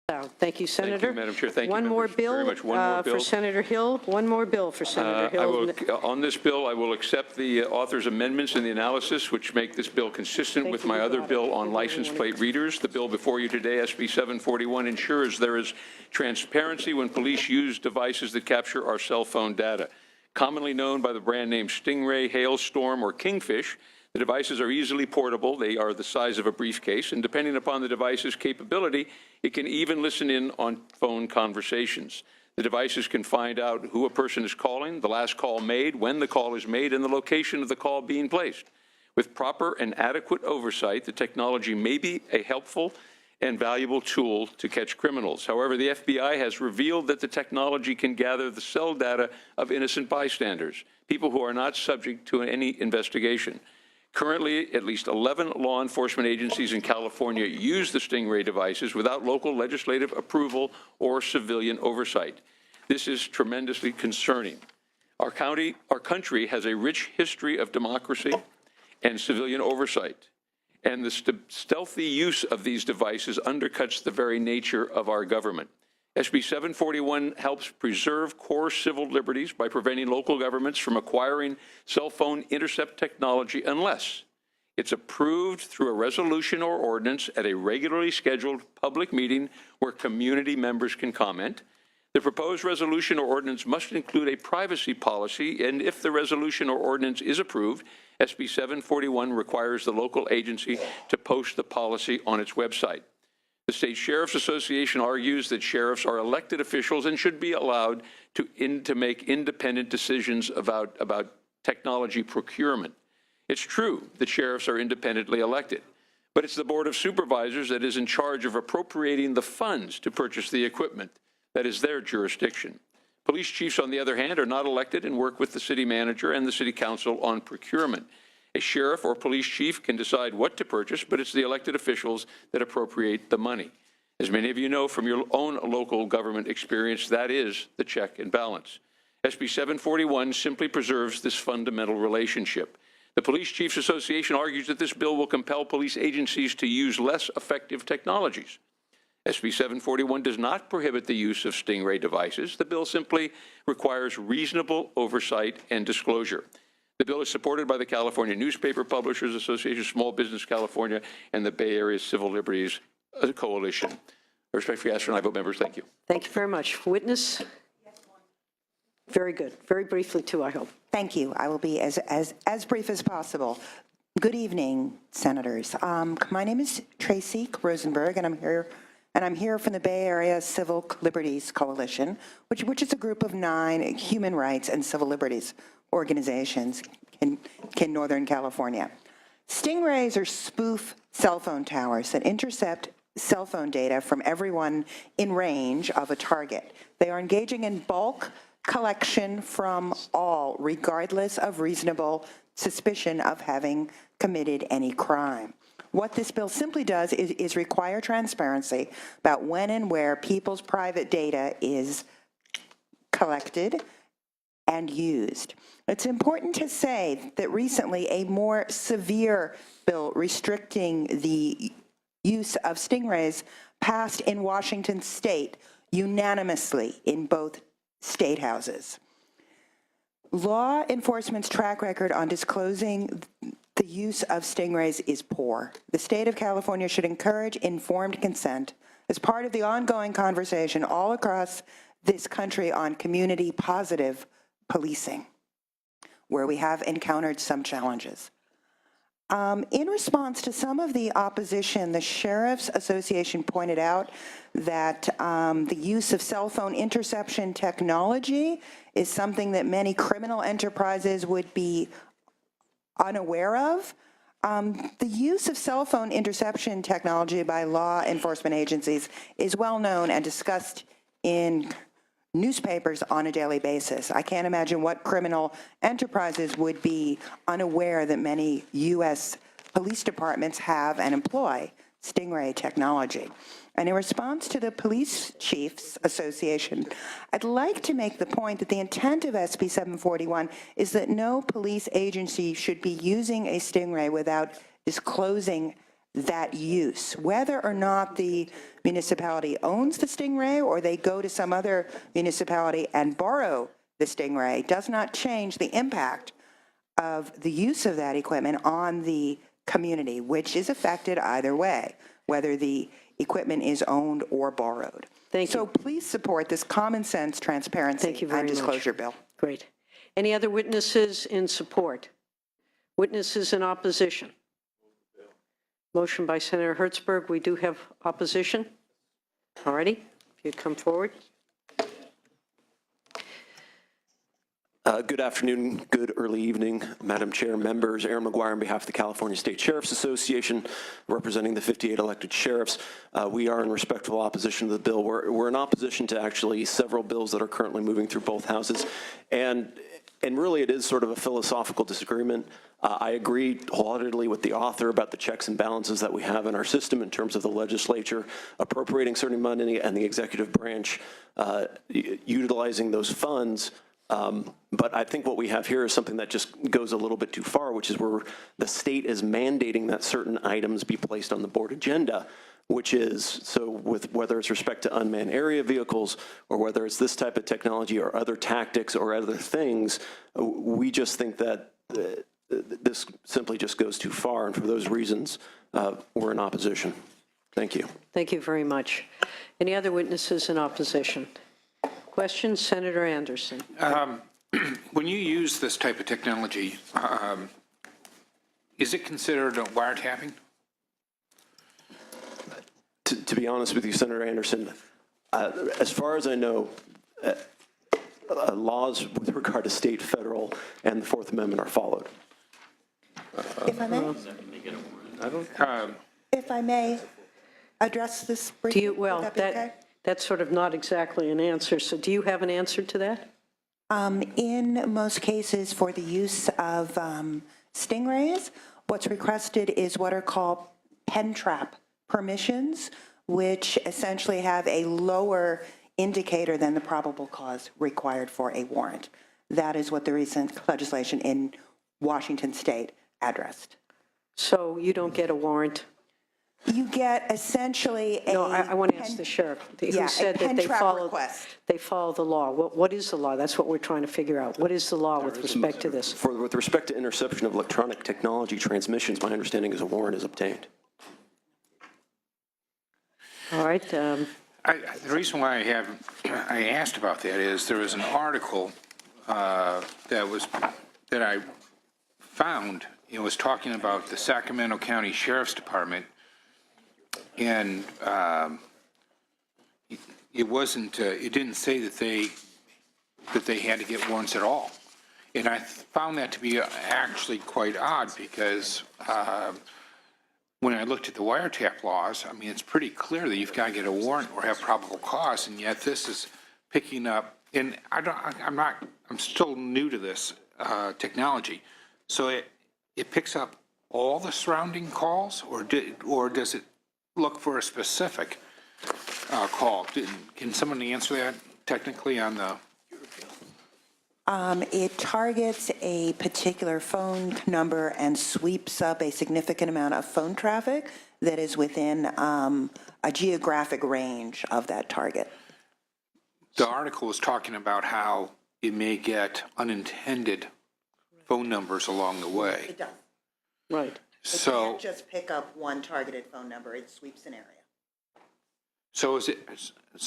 Thank you, Senator. Thank you, Madam Chair. Thank one you more very much. One more bill for Senator Hill. One more bill for Senator Hill. On this bill, I will accept the author's amendments in the analysis, which make this bill consistent with my other bill on license plate readers. The bill before you today, SB 741, ensures there is transparency when police use devices that capture our cell phone data. Commonly known by the brand name Stingray, Hailstorm, or Kingfish, the devices are easily portable. They are the size of a briefcase, and depending upon the device's capability, it can even listen in on phone conversations. The devices can find out who a person is calling, the last call made, when the call is made, and the location of the call being placed. With proper and adequate oversight, the technology may be a helpful and valuable tool to catch criminals. However, the FBI has revealed that the technology can gather the cell data of innocent bystanders, people who are not subject to any investigation. Currently, at least 11 law enforcement agencies in California use the Stingray devices without local legislative approval or civilian oversight. This is tremendously concerning. Our country has a rich history of democracy and civilian oversight, and the stealthy use of these devices undercuts the very nature of our government. SB 741 helps preserve core civil liberties by preventing local governments from acquiring cell phone intercept technology unless it's approved through a resolution or ordinance at a regularly scheduled public meeting where community members can comment. The proposed resolution or ordinance must include a privacy policy, and if the resolution or ordinance is approved, SB 741 requires the local agency to post the policy on its website. The State Sheriff's Association argues that sheriffs are elected officials and should be allowed to make independent decisions about technology procurement. It's true that sheriffs are independently elected, but it's the Board of Supervisors that is in charge of appropriating the funds to purchase the equipment. That is their jurisdiction. Police chiefs, on the other hand, are not elected and work with the city manager and the city council on procurement. A sheriff or police chief can decide what to purchase, but it's the elected officials that appropriate the money. As many of you know from your own local government experience, that is the check and balance. SB 741 simply preserves this fundamental relationship. The Police Chiefs Association argues that this bill will compel police agencies to use less effective technologies. SB 741 does not prohibit the use of Stingray devices. The bill simply requires reasonable oversight and disclosure. The bill is supported by the California Newspaper Publishers Association, Small Business California, and the Bay Area Civil Liberties Coalition. I respectfully ask for an aye vote, members. Thank you. Thank you very much. Witness? Very good. Very briefly, too, I hope. Thank you. I will be as brief as possible. Good evening, Senators. My name is Tracy Rosenberg, and I'm here from the Bay Area Civil Liberties Coalition, which is a group of 9 human rights and civil liberties organizations in Northern California. Stingrays are spoof cell phone towers that intercept cell phone data from everyone in range of a target. They are engaging in bulk collection from all, regardless of reasonable suspicion of having committed any crime. What this bill simply does is require transparency about when and where people's private data is collected and used. It's important to say that recently a more severe bill restricting the use of stingrays passed in Washington state unanimously in both state houses. Law enforcement's track record on disclosing the use of stingrays is poor. The state of California should encourage informed consent as part of the ongoing conversation all across this country on community positive policing, where we have encountered some challenges. In response to some of the opposition, the Sheriff's Association pointed out that the use of cell phone interception technology is something that many criminal enterprises would be unaware of. The use of cell phone interception technology by law enforcement agencies is well known and discussed in newspapers on a daily basis. I can't imagine what criminal enterprises would be unaware that many U.S. police departments have and employ Stingray technology. And in response to the Police Chiefs Association, I'd like to make the point that the intent of SB 741 is that no police agency should be using a Stingray without disclosing that use. Whether or not the municipality owns the Stingray or they go to some other municipality and borrow the Stingray does not change the impact of the use of that equipment on the community, which is affected either way, whether the equipment is owned or borrowed. Thank you. So please support this common sense transparency Thank you very and much. disclosure bill. Great. Any other witnesses in support? Witnesses in opposition? Motion by Senator Hertzberg. We do have opposition. All righty. If you'd come forward. Good afternoon, good early evening, Madam Chair, members. Aaron McGuire on behalf of the California State Sheriff's Association, representing the 58 elected sheriffs. We are in respectful opposition to the bill. We're in opposition to actually several bills that are currently moving through both houses. And really it is sort of a philosophical disagreement. I agree wholeheartedly with the author about the checks and balances that we have in our system in terms of the legislature appropriating certain money and the executive branch utilizing those funds. But I think what we have here is something that just goes a little bit too far, which is where the state is mandating that certain items be placed on the board agenda, which is, so with whether it's respect to unmanned area vehicles or whether it's this type of technology or other tactics or other things, we just think that this simply just goes too far. And for those reasons, we're in opposition. Thank you. Thank you very much. Any other witnesses in opposition? Questions? Senator Anderson. When you use this type of technology, is it considered a wiretapping? To be honest with you, Senator Anderson, as far as I know, laws with regard to state, federal, and the Fourth Amendment are followed. If I may? If I may address this briefly, Do you, well, would that be okay? that's sort of not exactly an answer. So do you have an answer to that? In most cases, for the use of stingrays, what's requested is what are called pen trap permissions, which essentially have a lower indicator than the probable cause required for a warrant. That is what the recent legislation in Washington State addressed. So you don't get a warrant? You get essentially a... No, I want to ask the sheriff, who said that pen trap request. they follow the law. What is the law? That's what we're trying to figure out. What is the law with respect to this? With respect to interception of electronic technology transmissions, my understanding is a warrant is obtained. All right. The reason why I asked about that is there was an article that I found. It was talking about the Sacramento County Sheriff's Department, and it wasn't. It didn't say that they had to get warrants at all, and I found that to be actually quite odd because. When I looked at the wiretap laws, I mean, it's pretty clear that you've got to get a warrant or have probable cause, and yet this is picking up, and I'm still new to this technology, so it picks up all the surrounding calls, or does it look for a specific call? Can someone answer that technically on the? It targets a particular phone number and sweeps up a significant amount of phone traffic that is within a geographic range of that target. The article was talking about how it may get unintended phone numbers along the way. It does. Right. It can't just pick up one targeted phone number. It sweeps an area. So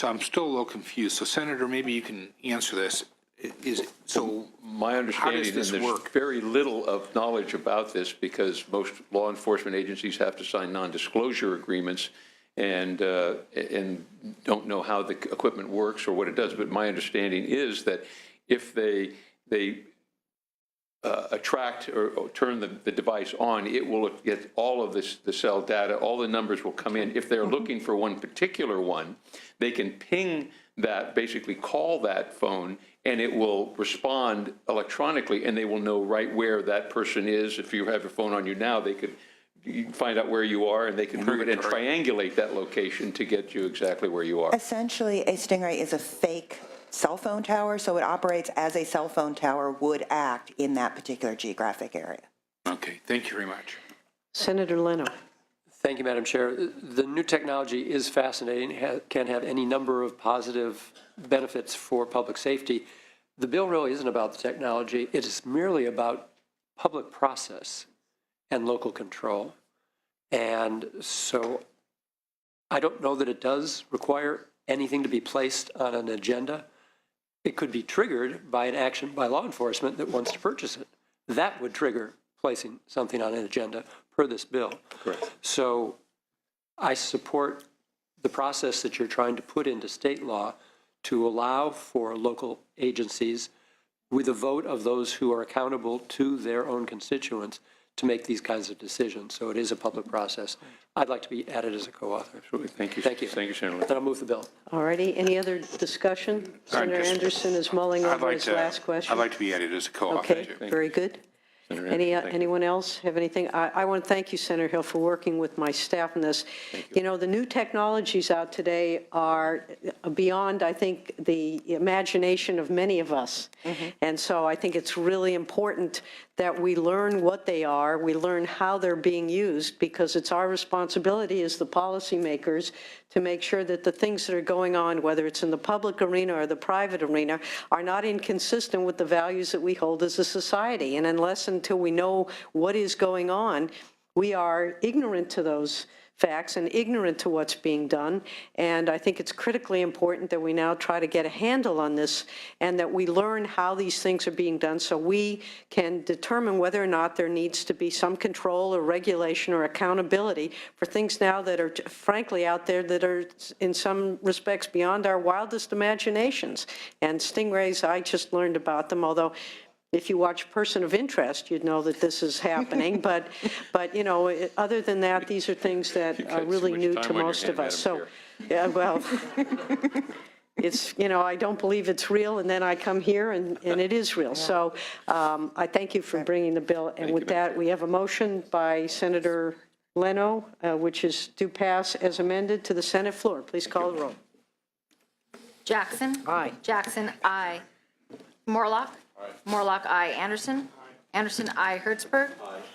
I'm still a little confused. So Senator, maybe you can answer this. My understanding is there's very little of knowledge about this because most law enforcement agencies have to sign non-disclosure agreements and don't know how the equipment works or what it does. But my understanding is that if they attract or turn the device on, it will get all of the cell data, all the numbers will come in. If they're looking for one particular one, they can ping that, basically call that phone, and it will respond electronically, and they will know right where that person is. If you have your phone on you now, you can find out where you are, and they can move it and triangulate that location to get you exactly where you are. Essentially, a Stingray is a fake cell phone tower, so it operates as a cell phone tower would act in that particular geographic area. Okay, thank you very much. Senator Leno. Thank you, Madam Chair. The new technology is fascinating, can have any number of positive benefits for public safety. The bill really isn't about the technology. It is merely about public process and local control. And so I don't know that it does require anything to be placed on an agenda. It could be triggered by an action by law enforcement that wants to purchase it. That would trigger placing something on an agenda per this bill. Correct. So I support the process that you're trying to put into state law to allow for local agencies with a vote of those who are accountable to their own constituents to make these kinds of decisions. So it is a public process. I'd like to be added as a co-author. Absolutely. Thank you. Thank you. Thank you, Senator. Then I'll move the bill. All righty, any other discussion? Senator Anderson is mulling over his last question. I'd like to be added as a co-author. Okay, very good. Senator Anderson, thank you. Anyone else have anything? I want to thank you, Senator Hill, for working with my staff on this. You know, the new technologies out today are beyond, I think, the imagination of many of us. And so I think it's really important that we learn what they are, we learn how they're being used, because it's our responsibility as the policymakers to make sure that the things that are going on, whether it's in the public arena or the private arena, are not inconsistent with the values that we hold as a society. And until we know what is going on, we are ignorant to those facts and ignorant to what's being done. And I think it's critically important that we now try to get a handle on this and that we learn how these things are being done so we can determine whether or not there needs to be some control or regulation or accountability for things now that are frankly out there that are in some respects beyond our wildest imaginations. And stingrays, I just learned about them, although if you watch Person of Interest, you'd know that this is happening. but you know, other than that, these are things that are really new to most of us. So, yeah, well, it's, you know, I don't believe it's real, and then I come here and it is real. So I thank you for bringing the bill. And with that, we have a motion by Senator Leno, which is to pass as amended to the Senate floor. Please call the roll. Jackson. Aye. Jackson, aye. Morlock. Morlock, aye. Anderson. Anderson, aye. Hertzberg.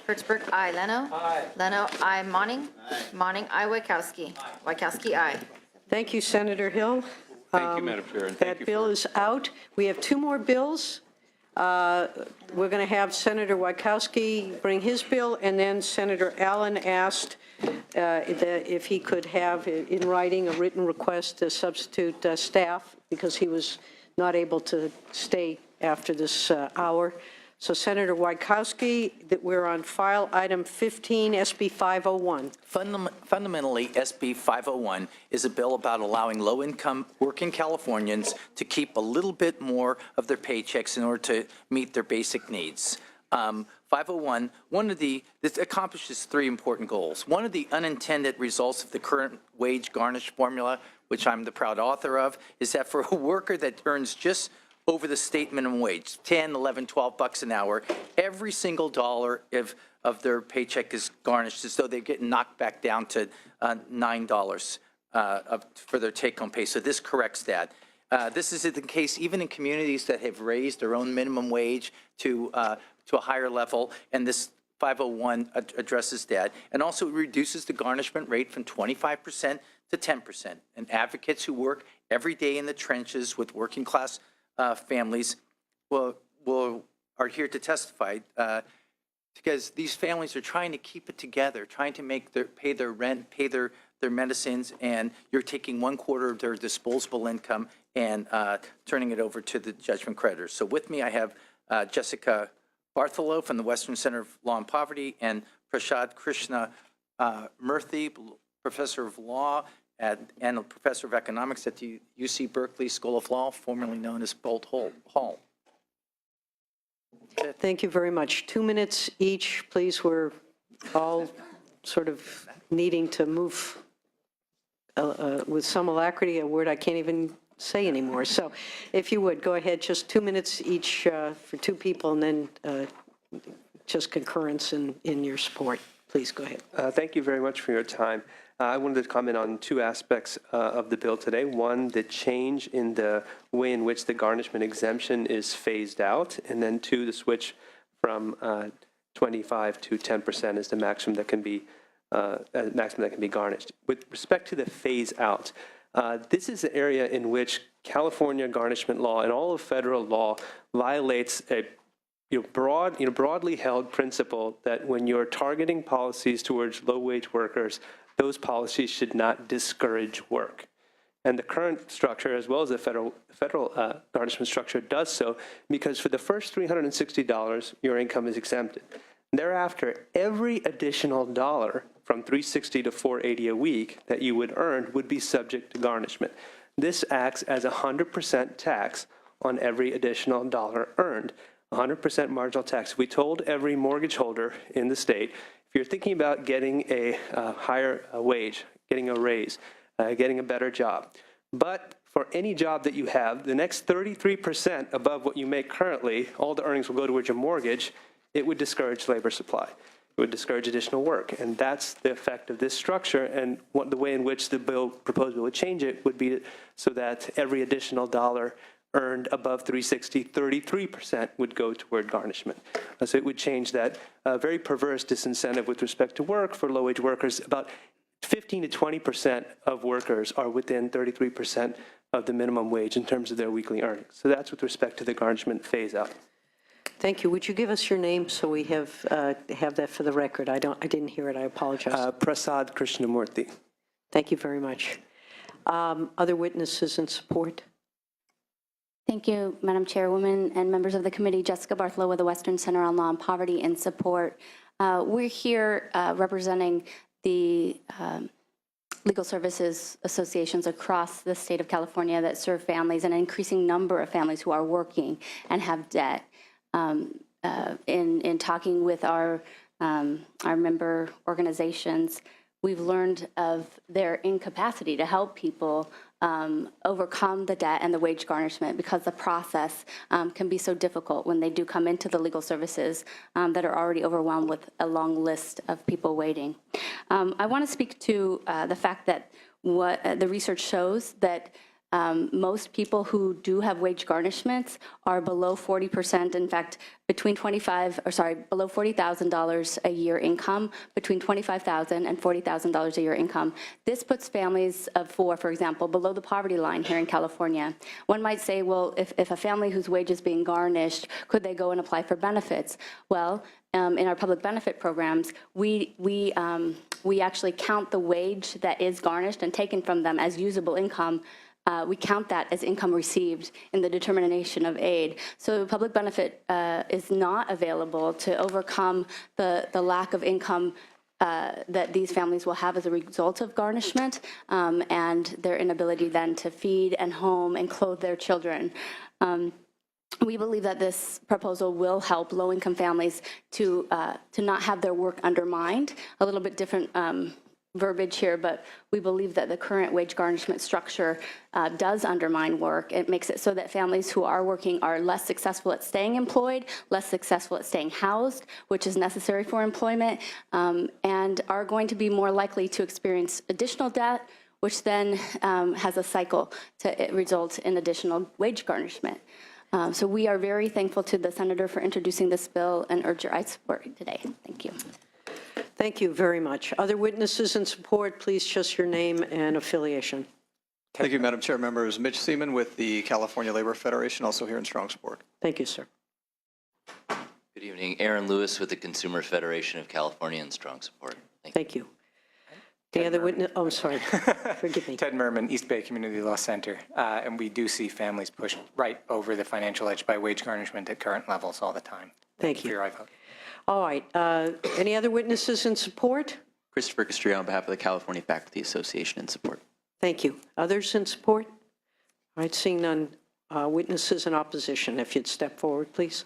Hertzberg, aye. Leno. Leno, aye. Monning. Monning, aye. Wachowski. Wachowski, aye. Thank you, Senator Hill. Thank you, Madam Chair, and thank you That bill for... is out. We have two more bills. We're going to have Senator Wachowski bring his bill, and then Senator Allen asked that if he could have in writing a written request to substitute staff because he was not able to stay after this hour. So Senator Wachowski, that we're on file item 15, SB 501. Fundamentally, SB 501 is a bill about allowing low-income working Californians to keep a little bit more of their paychecks in order to meet their basic needs. 501, this accomplishes three important goals. One of the unintended results of the current wage garnish formula, which I'm the proud author of, is that for a worker that earns just over the state minimum wage, 10, 11, 12 bucks an hour, every single dollar of their paycheck is garnished as though they're getting knocked back down to $9 for their take-home pay. So this corrects that. This is the case even in communities that have raised their own minimum wage to a higher level, and this 501 addresses that, and also reduces the garnishment rate from 25% to 10%. And advocates who work every day in the trenches with working-class families are here to testify because these families are trying to keep it together, trying to pay their rent, pay their medicines, and you're taking 1/4 of their disposable income and turning it over to the judgment creditors. So with me, I have Jessica Bartholow from the Western Center of Law and Poverty, and Prashad Krishna Murthy, professor of law and a professor of economics at the UC Berkeley School of Law, formerly known as Bolt Hall. Thank you very much. 2 minutes each, please. We're all sort of needing to move with some alacrity, a word I can't even say anymore. So if you would, go ahead, just 2 minutes each for two people, and then just concurrence in your support. Please go ahead. Thank you very much for your time. I wanted to comment on two aspects of the bill today. One, the change in the way in which the garnishment exemption is phased out, and then two, the switch from 25 to 10% is the maximum that can be maximum that can be garnished. With respect to the phase out, this is an area in which California garnishment law and all of federal law violates a broadly held principle that when you're targeting policies towards low-wage workers, those policies should not discourage work. And the current structure, as well as the federal garnishment structure, does so because for the first $360, your income is exempted. Thereafter, every additional dollar from $360 to $480 a week that you would earn would be subject to garnishment. This acts as a 100% tax on every additional dollar earned. 100% marginal tax. We told every mortgage holder in the state, if you're thinking about getting a higher wage, getting a raise, getting a better job, but for any job that you have, the next 33% above what you make currently, all the earnings will go towards your mortgage, it would discourage labor supply. It would discourage additional work. And that's the effect of this structure. And the way in which the proposed bill would change it would be so that every additional dollar earned above 360, 33% would go toward garnishment. So it would change that very perverse disincentive with respect to work for low-wage workers. About 15 to 20% of workers are within 33% of the minimum wage in terms of their weekly earnings. So that's with respect to the garnishment phase-out. Thank you. Would you give us your name so we have that for the record? I didn't hear it. I apologize. Prasad Krishnamurthy. Thank you very much. Other witnesses in support? Thank you, Madam Chairwoman and members of the committee. Jessica Bartholow with the Western Center on Law and Poverty in support. We're here representing the legal services associations across the state of California that serve families, and an increasing number of families who are working and have debt. In talking with our member organizations, we've learned of their incapacity to help people overcome the debt and the wage garnishment because the process can be so difficult when they do come into the legal services that are already overwhelmed with a long list of people waiting. I want to speak to the fact that what the research shows that most people who do have wage garnishments are below 40%. In fact, below $40,000 a year income, between $25,000 and $40,000 a year income. This puts families of four, for example, below the poverty line here in California. One might say, well, if a family whose wage is being garnished, could they go and apply for benefits? Well, in our public benefit programs, we actually count the wage that is garnished and taken from them as usable income. We count that as income received in the determination of aid. So public benefit is not available to overcome the lack of income that these families will have as a result of garnishment and their inability then to feed and home and clothe their children. We believe that this proposal will help low-income families to not have their work undermined. A little bit different verbiage here, but we believe that the current wage garnishment structure does undermine work. It makes it so that families who are working are less successful at staying employed, less successful at staying housed, which is necessary for employment, and are going to be more likely to experience additional debt, which then has a cycle to result in additional wage garnishment. So we are very thankful to the senator for introducing this bill and urge your support today. Thank you. Thank you very much. Other witnesses in support, please just your name and affiliation. Thank you, Madam Chair. Members, Mitch Seaman with the California Labor Federation, also here in strong support. Thank you, sir. Good evening. Aaron Lewis with the Consumer Federation of California in strong support. Thank you. Any other witness? Oh, I'm sorry. Forgive me. Ted Merman, East Bay Community Law Center. And we do see families pushed right over the financial edge by wage garnishment at current levels all the time. Thank you. For your aye vote. All right. Any other witnesses in support? Christopher Castrillo on behalf of the California Faculty Association in support. Thank you. Others in support? All right, seeing none. Witnesses in opposition, if you'd step forward, please.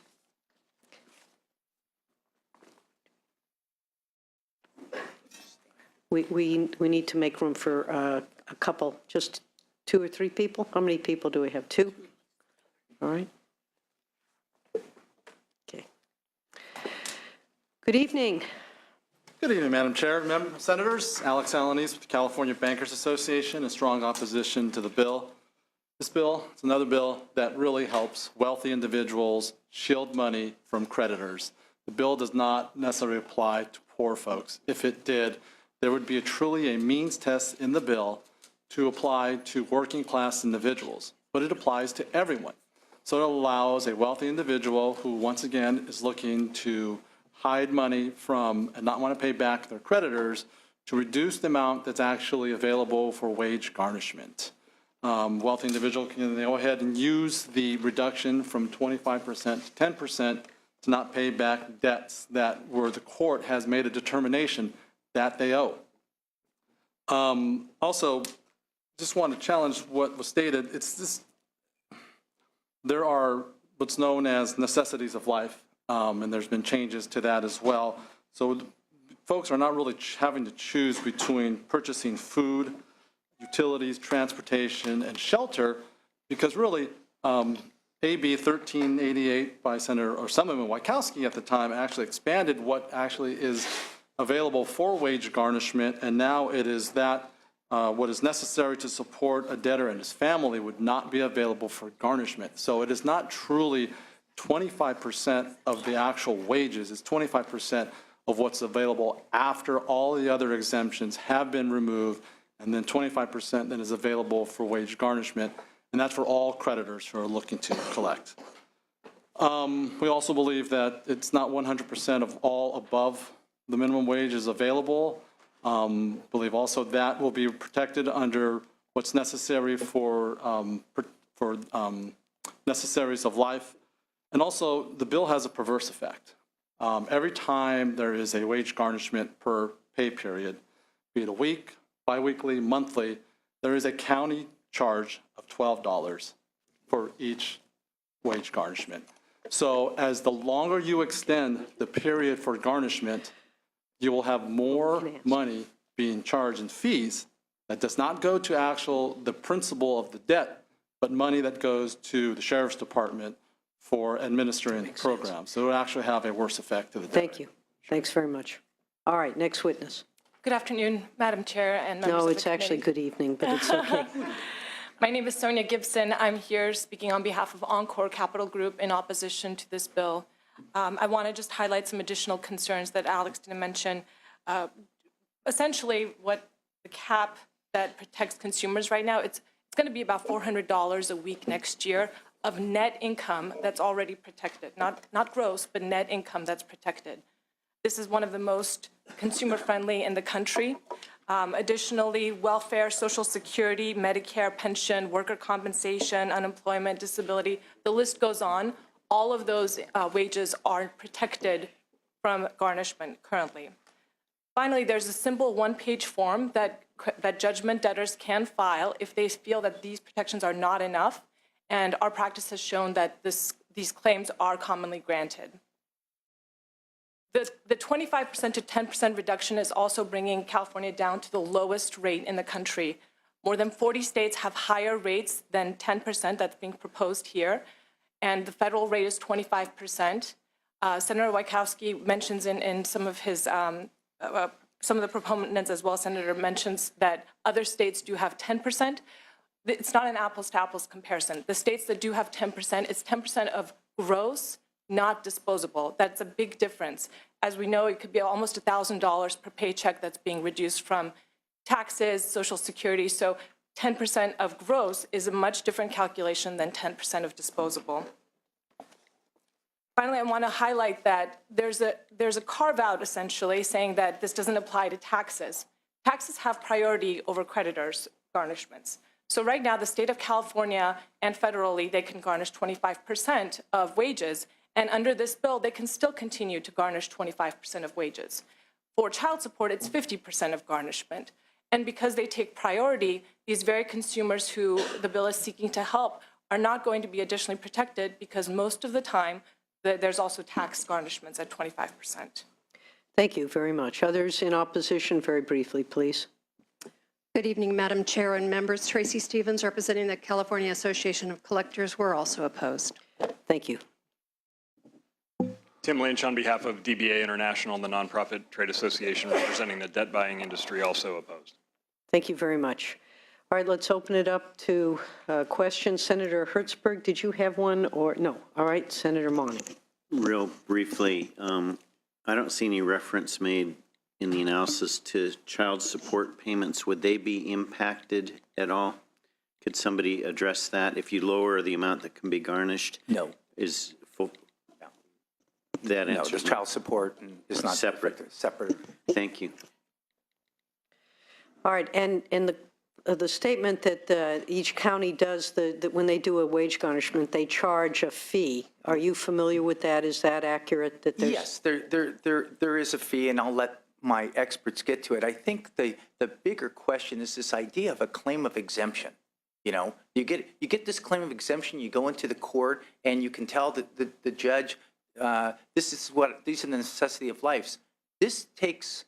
We need to make room for a couple, just 2 or 3 people. How many people do we have? 2? All right. Okay. Good evening. Good evening, Madam Chair, Senators. Alex Alanis with the California Bankers Association, in strong opposition to the bill. This bill is another bill that really helps wealthy individuals shield money from creditors. The bill does not necessarily apply to poor folks. If it did, there would be truly a means test in the bill to apply to working class individuals, but it applies to everyone. So it allows a wealthy individual who, once again, is looking to hide money from and not want to pay back their creditors to reduce the amount that's actually available for wage garnishment. Wealthy individual can go ahead and use the reduction from 25% to 10% to not pay back debts that where the court has made a determination that they owe. Also, just want to challenge what was stated. It's this, there are what's known as necessities of life, and there's been changes to that as well. So folks are not really having to choose between purchasing food, utilities, transportation, and shelter, because really, AB 1388 by Senator Wojciechowski at the time actually expanded what actually is available for wage garnishment, and now it is that what is necessary to support a debtor and his family would not be available for garnishment. So it is not truly 25% of the actual wages, it's 25% of what's available after all the other exemptions have been removed, and then 25% that is available for wage garnishment, and that's for all creditors who are looking to collect. We also believe that it's not 100% of all above the minimum wage is available. Believe also that will be protected under what's necessary for necessaries of life. And also, the bill has a perverse effect. Every time there is a wage garnishment per pay period, be it a week, biweekly, monthly, there is a county charge of $12 for each wage garnishment. So as the longer you extend the period for garnishment, you will have more money being charged in fees that does not go to the principal of the debt, but money that goes to the Sheriff's Department for administering the program. So it will actually have a worse effect to the debtor. Thank you. Thanks very much. All right, next witness. Good afternoon, Madam Chair and members of the No, it's actually good evening, but it's okay. My name is Sonia Gibson. I'm here speaking on behalf of Encore Capital Group in opposition to this bill. I want to just highlight some additional concerns that Alex didn't mention. Essentially, what the cap that protects consumers right now, it's going to be about $400 a week next year of net income that's already protected, not gross, but net income that's protected. This is one of the most consumer-friendly in the country. Additionally, welfare, Social Security, Medicare, pension, worker compensation, unemployment, disability, the list goes on. All of those wages are protected from garnishment currently. Finally, there's a simple one-page form that judgment debtors can file if they feel that these protections are not enough, and our practice has shown that these claims are commonly granted. The 25% to 10% reduction is also bringing California down to the lowest rate in the country. More than 40 states have higher rates than 10% that's being proposed here, and the federal rate is 25%. Senator Wojciechowski mentions in some of his, some of the proponents as well, Senator mentions that other states do have 10%. It's not an apples-to-apples comparison. The states that do have 10%, it's 10% of gross, not disposable. That's a big difference. As we know, it could be almost $1,000 per paycheck that's being reduced from taxes, Social Security. So 10% of gross is a much different calculation than 10% of disposable. Finally, I want to highlight that there's a carve-out, essentially, saying that this doesn't apply to taxes. Taxes have priority over creditors' garnishments. So right now, the state of California and federally, they can garnish 25% of wages. And under this bill, they can still continue to garnish 25% of wages. For child support, it's 50% of garnishment. And because they take priority, these very consumers who the bill is seeking to help are not going to be additionally protected because most of the time, there's also tax garnishments at 25%. Thank you very much. Others in opposition, very briefly, please. Good evening, Madam Chair and members. Tracy Stevens, representing the California Association of Collectors. We're also opposed. Thank you. Tim Lynch on behalf of DBA International, the nonprofit trade association representing the debt buying industry, also opposed. Thank you very much. All right, let's open it up to questions. Senator Hertzberg, did you have one or no? All right, Senator Monning. Real briefly, I don't see any reference made in the analysis to child support payments, would they be impacted at all? Could somebody address that? If you lower the amount that can be garnished? No. Is full? That No, answers just my- child support is not Separate. Separate. Thank you. All right, and the statement that each county does, that when they do a wage garnishment, they charge a fee. Are you familiar with that? Is that accurate? That there's Yes, there is a fee, and I'll let my experts get to it. I think the bigger question is this idea of a claim of exemption. You know, you get this claim of exemption, you go into the court, and you can tell the judge, these are the necessity of life. This takes,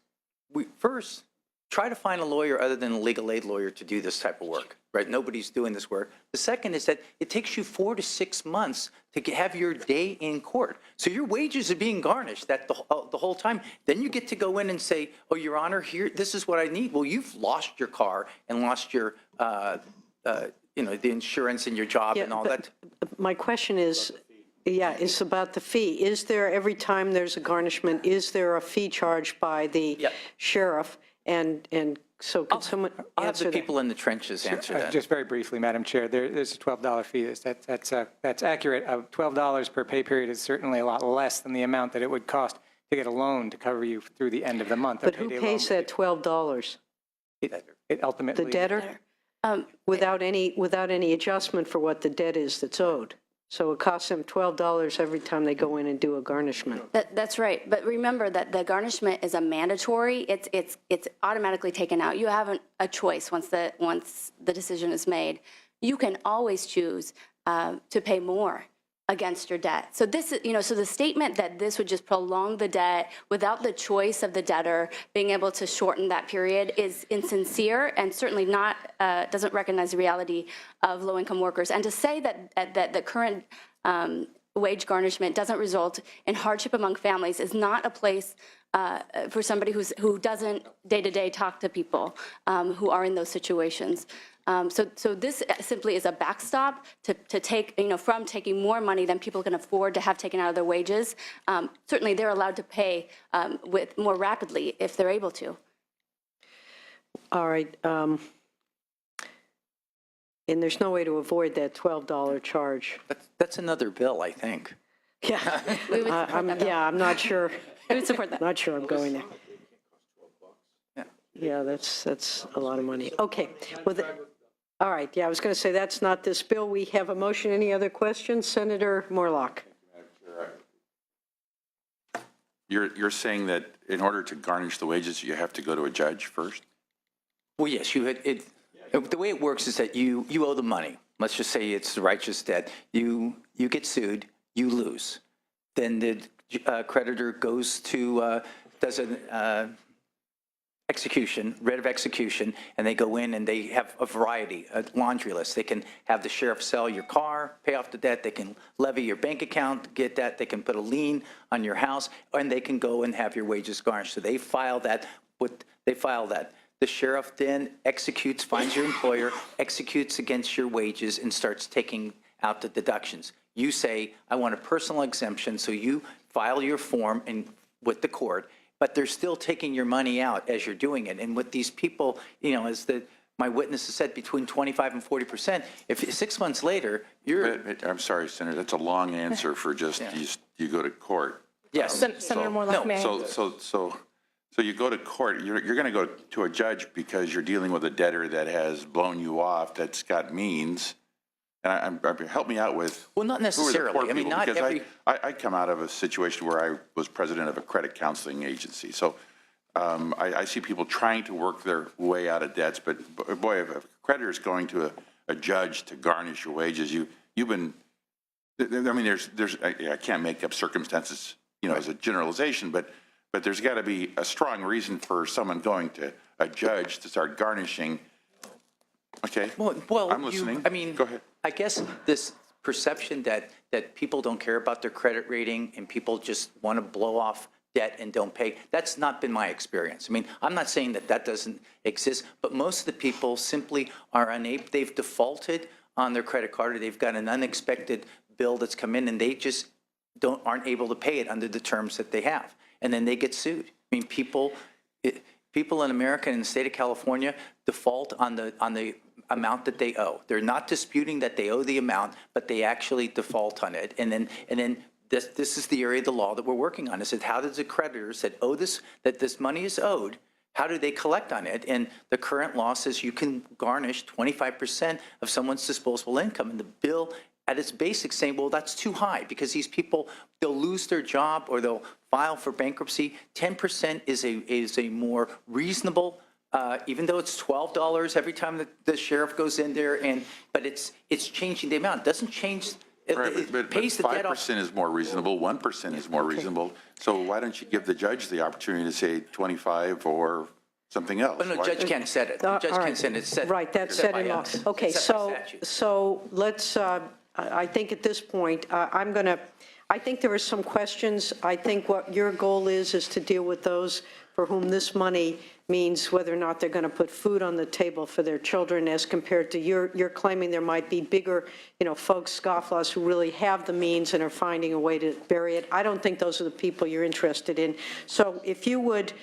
first, try to find a lawyer other than a legal aid lawyer to do this type of work, right? Nobody's doing this work. The second is that it takes you 4 to 6 months to have your day in court. So your wages are being garnished the whole time. Then you get to go in and say, oh, Your Honor, here, this is what I need. Well, you've lost your car and lost your, the insurance and your job and all that. My question is, it's about the fee. Is there, every time there's a garnishment, is there a fee charged by the sheriff? And so could someone I'll have answer the that? people in the trenches answer that. Just very briefly, Madam Chair, there's a $12 fee. That's accurate. $12 per pay period is certainly a lot less than the amount that it would cost to get a loan to cover you through the end of the month. But who pays that $12? It ultimately. The debtor? Without any adjustment for what the debt is that's owed. So it costs them $12 every time they go in and do a garnishment. That's right. But remember that the garnishment is a mandatory. It's automatically taken out. You have a choice once the decision is made. You can always choose to pay more against your debt. So this is, so the statement that this would just prolong the debt without the choice of the debtor being able to shorten that period is insincere and certainly not, doesn't recognize the reality of low-income workers. And to say that the current wage garnishment doesn't result in hardship among families is not a place for somebody who doesn't day-to-day talk to people who are in those situations. So this simply is a backstop to take, from taking more money than people can afford to have taken out of their wages. Certainly, they're allowed to pay with more rapidly if they're able to. All right. And there's no way to avoid that $12 charge. That's another bill, I think. Yeah, I'm not sure. We would support that. Not sure I'm going there. Yeah, that's a lot of money. Okay. Well, all right. Yeah, I was going to say that's not this bill. We have a motion. Any other questions? Senator Morlock. You're saying that in order to garnish the wages, you have to go to a judge first? Well, yes, the way it works is that you owe the money. Let's just say it's righteous debt. You get sued, you lose. Then the creditor goes to, does an execution, writ of execution, and they go in and they have a variety, a laundry list. They can have the sheriff sell your car, pay off the debt. They can levy your bank account, get that. They can put a lien on your house, and they can go and have your wages garnished. So they file that. The sheriff then executes, finds your employer, executes against your wages, and starts taking out the deductions. You say, I want a personal exemption, so you file your form with the court, but they're still taking your money out as you're doing it. And with these people, as my witness has said, between 25 and 40%, if 6 months later, you're... I'm sorry, Senator, that's a long answer for just, you go to court. Yes. Senator Morlock, may I? So you go to court, you're going to go to a judge because you're dealing with a debtor that has blown you off, that's got means. And help me out with. Well, not necessarily. I mean, not every. I come out of a situation where I was president of a credit counseling agency. So I see people trying to work their way out of debts. But boy, if a creditor is going to a judge to garnish your wages, you've been. I mean, I can't make up circumstances, as a generalization, but there's got to be a strong reason for someone going to a judge to start garnishing. Okay. Well, I'm listening. Go ahead. I guess this perception that people don't care about their credit rating and people just want to blow off debt and don't pay, that's not been my experience. I mean, I'm not saying that doesn't exist, but most of the people simply are unable, they've defaulted on their credit card, or they've got an unexpected bill that's come in and they just aren't able to pay it under the terms that they have. And then they get sued. I mean, people people in America and the state of California default on the amount that they owe. They're not disputing that they owe the amount, but they actually default on it. And then this is the area of the law that we're working on. Is that how does the creditors that owe this, that this money is owed, how do they collect on it? And the current law says you can garnish 25% of someone's disposable income. And the bill at its basic saying, well, that's too high because these people, they'll lose their job or they'll file for bankruptcy. 10% is a more reasonable, even though it's $12 every time the sheriff goes in there, but it's changing the amount. It doesn't change. Right, but 5% is more reasonable, 1% is more reasonable. So why don't you give the judge the opportunity to say 25 or something else? But no, the judge can't set it. The judge can't set it. It's set. Right, that's set in law. Okay, so let's, I think at this point, I think there are some questions. I think what your goal is to deal with those for whom this money means whether or not they're going to put food on the table for their children, as compared to you're claiming there might be bigger, folks, scofflaws, who really have the means and are finding a way to bury it. I don't think those are the people you're interested in. So if you would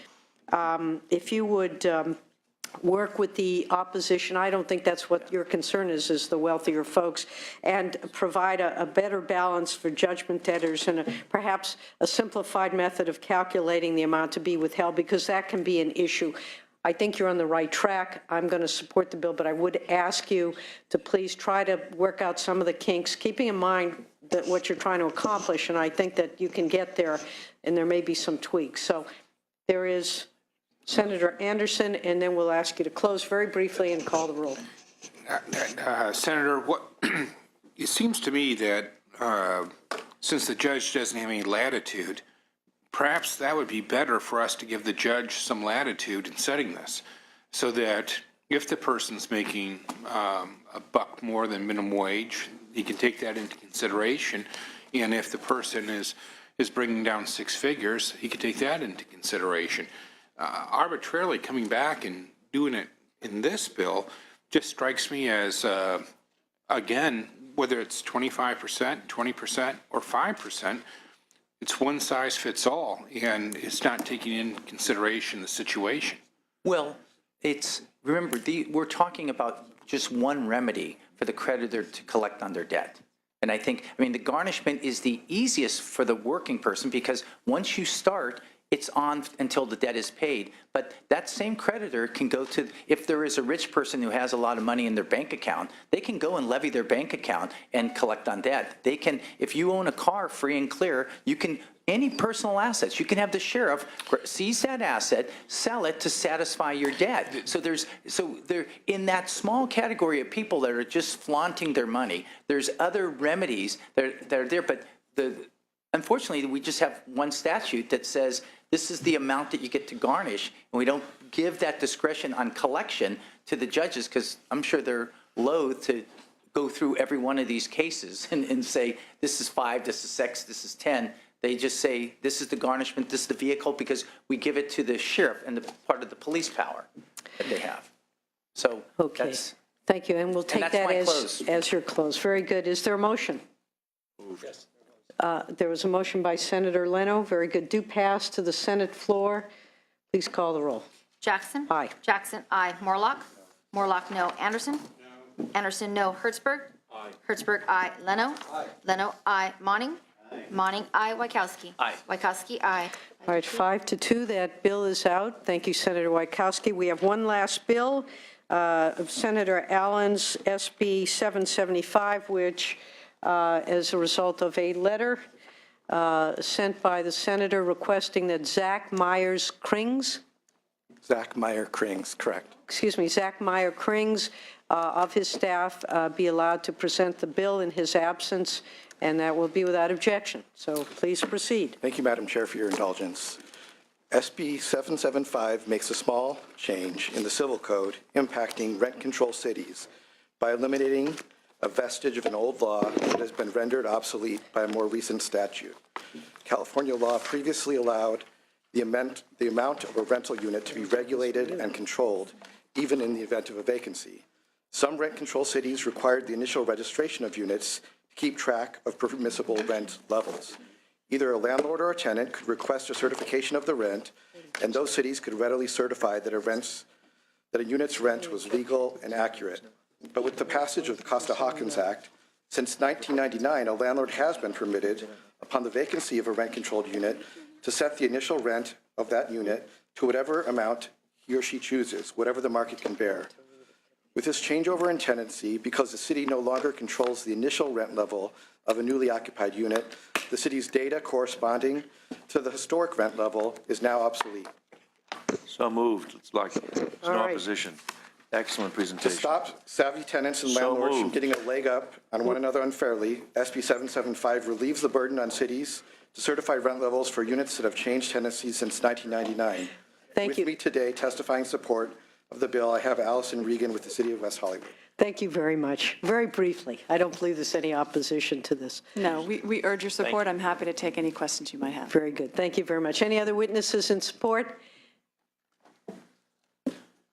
work with the opposition, I don't think that's what your concern is the wealthier folks, and provide a better balance for judgment debtors and perhaps a simplified method of calculating the amount to be withheld, because that can be an issue. I think you're on the right track. I'm going to support the bill, but I would ask you to please try to work out some of the kinks, keeping in mind that what you're trying to accomplish, and I think that you can get there, and there may be some tweaks. So there is Senator Anderson, and then we'll ask you to close very briefly and call the roll. Senator, it seems to me that since the judge doesn't have any latitude, perhaps that would be better for us to give the judge some latitude in setting this, so that if the person's making a buck more than minimum wage, he can take that into consideration, and if the person is bringing down six figures, he can take that into consideration. Arbitrarily coming back and doing it in this bill just strikes me as, again, whether it's 25%, 20%, or 5%, it's one size fits all, and it's not taking into consideration the situation. Well, remember, we're talking about just one remedy for the creditor to collect on their debt. And I mean, the garnishment is the easiest for the working person, because once you start, it's on until the debt is paid. But that same creditor can go to, if there is a rich person who has a lot of money in their bank account, they can go and levy their bank account and collect on debt. They can, if you own a car free and clear, you can, any personal assets, you can have the sheriff seize that asset, sell it to satisfy your debt. So they're in that small category of people that are just flaunting their money. There's other remedies that are there, but unfortunately, we just have one statute that says this is the amount that you get to garnish, and we don't give that discretion on collection to the judges, because I'm sure they're loath to go through every one of these cases and say, this is 5, this is 6, this is 10. They just say, this is the garnishment, this is the vehicle, because we give it to the sheriff and the part of the police power that they have. So that's... Thank you, and we'll take that as your close. Very good. Is there a motion? Yes. There was a motion by Senator Leno. Very good. Do pass to the Senate floor. Please call the roll. Jackson? Aye. Jackson, aye. Morlock? Morlock, no. Anderson? No. Anderson, no. Hertzberg? Aye. Hertzberg, aye. Leno? Aye. Leno, aye. Monning? Aye. Monning, aye. Wachowski? Aye. Wachowski, aye. All right, 5-2. That bill is out. Thank you, Senator Wachowski. We have one last bill of Senator Allen's, SB 775, which as a result of a letter sent by the senator requesting that Zach Myers-Krings, correct. Excuse me, Zach Meyer-Krings of his staff be allowed to present the bill in his absence, and that will be without objection. So please proceed. Thank you, Madam Chair, for your indulgence. SB 775 makes a small change in the Civil Code impacting rent control cities by eliminating a vestige of an old law that has been rendered obsolete by a more recent statute. California law previously allowed the amount of a rental unit to be regulated and controlled, even in the event of a vacancy. Some rent control cities required the initial registration of units to keep track of permissible rent levels. Either a landlord or a tenant could request a certification of the rent and those cities could readily certify that a unit's rent was legal and accurate. But with the passage of the Costa-Hawkins Act, since 1999, a landlord has been permitted, upon the vacancy of a rent-controlled unit, to set the initial rent of that unit to whatever amount he or she chooses, whatever the market can bear. With this changeover in tenancy, because the city no longer controls the initial rent level of a newly occupied unit, the city's data corresponding to the historic rent level is now obsolete. So moved. It's like, there's All no right. opposition. Excellent To presentation. stop savvy tenants and So landlords from moved. getting a leg up on one another unfairly, SB 775 relieves the burden on cities to certify rent levels for units that have changed tenancies since 1999. Thank you. With me today testifying support of the bill, I have Allison Regan with the City of West Hollywood. Thank you very much. Very briefly, I don't believe there's any opposition to this. No, we urge your support. I'm happy to take any questions you might have. Very good. Thank you very much. Any other witnesses in support?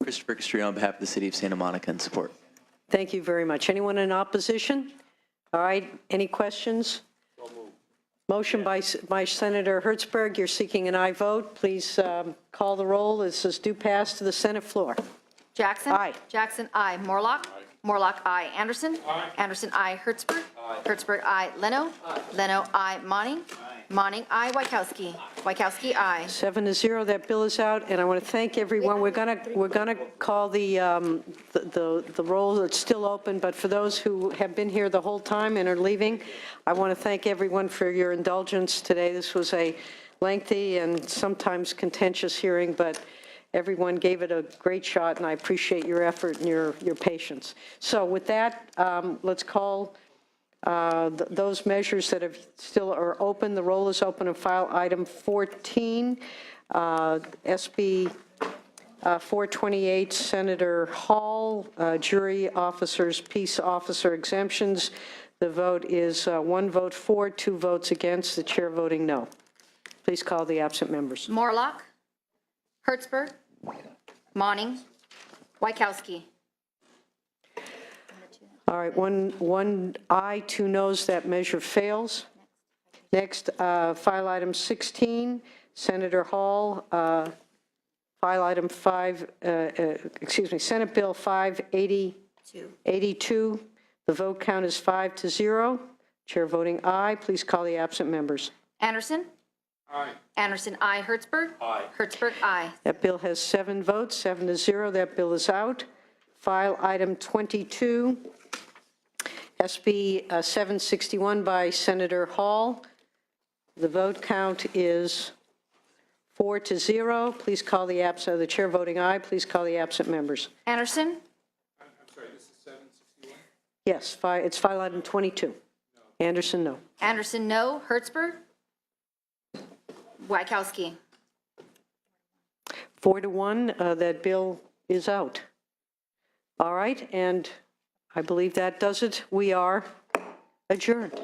Christopher Castrillo on behalf of the City of Santa Monica in support. Thank you very much. Anyone in opposition? All right, any questions? Motion by Senator Hertzberg. You're seeking an aye vote. Please call the roll. This is due pass to the Senate floor. Jackson? Aye. Jackson, aye. Morlock? Morlock, aye. Anderson? Anderson, aye. Hertzberg? Hertzberg, aye. Leno? Leno, aye. Monning? Monning, aye. Wachowski? Wachowski, aye. 7-0, that bill is out, and I want to thank everyone. We're gonna call the roll that's still open, but for those who have been here the whole time and are leaving, I want to thank everyone for your indulgence today. This was a lengthy and sometimes contentious hearing, but everyone gave it a great shot, and I appreciate your effort and your patience. So with that, let's call those measures that have still are open. The roll is open and file item 14, SB 428, Senator Hall, jury officers, peace officer exemptions. The vote is 1 vote for, 2 votes against, the chair voting no. Please call the absent members. Morlock? Hertzberg? Monning? Wachowski? All right, one aye, 2 noes, that measure fails. Next, file item 16, Senator Hall, file item Senate Bill 582. The vote count is 5-0. Chair voting aye. Please call the absent members. Anderson? Aye. Anderson, aye. Hertzberg? Aye. Hertzberg, aye. That bill has 7 votes, 7-0. That bill is out. File item 22, SB 761 by Senator Hall. The vote count is 4-0. Please call the absent, the chair voting aye. Please call the absent members. Anderson? I'm sorry, this is 761? Yes, it's file item 22. Anderson, no. Anderson, no. Hertzberg? Wachowski? 4-1, that bill is out. All right, and I believe that does it. We are adjourned.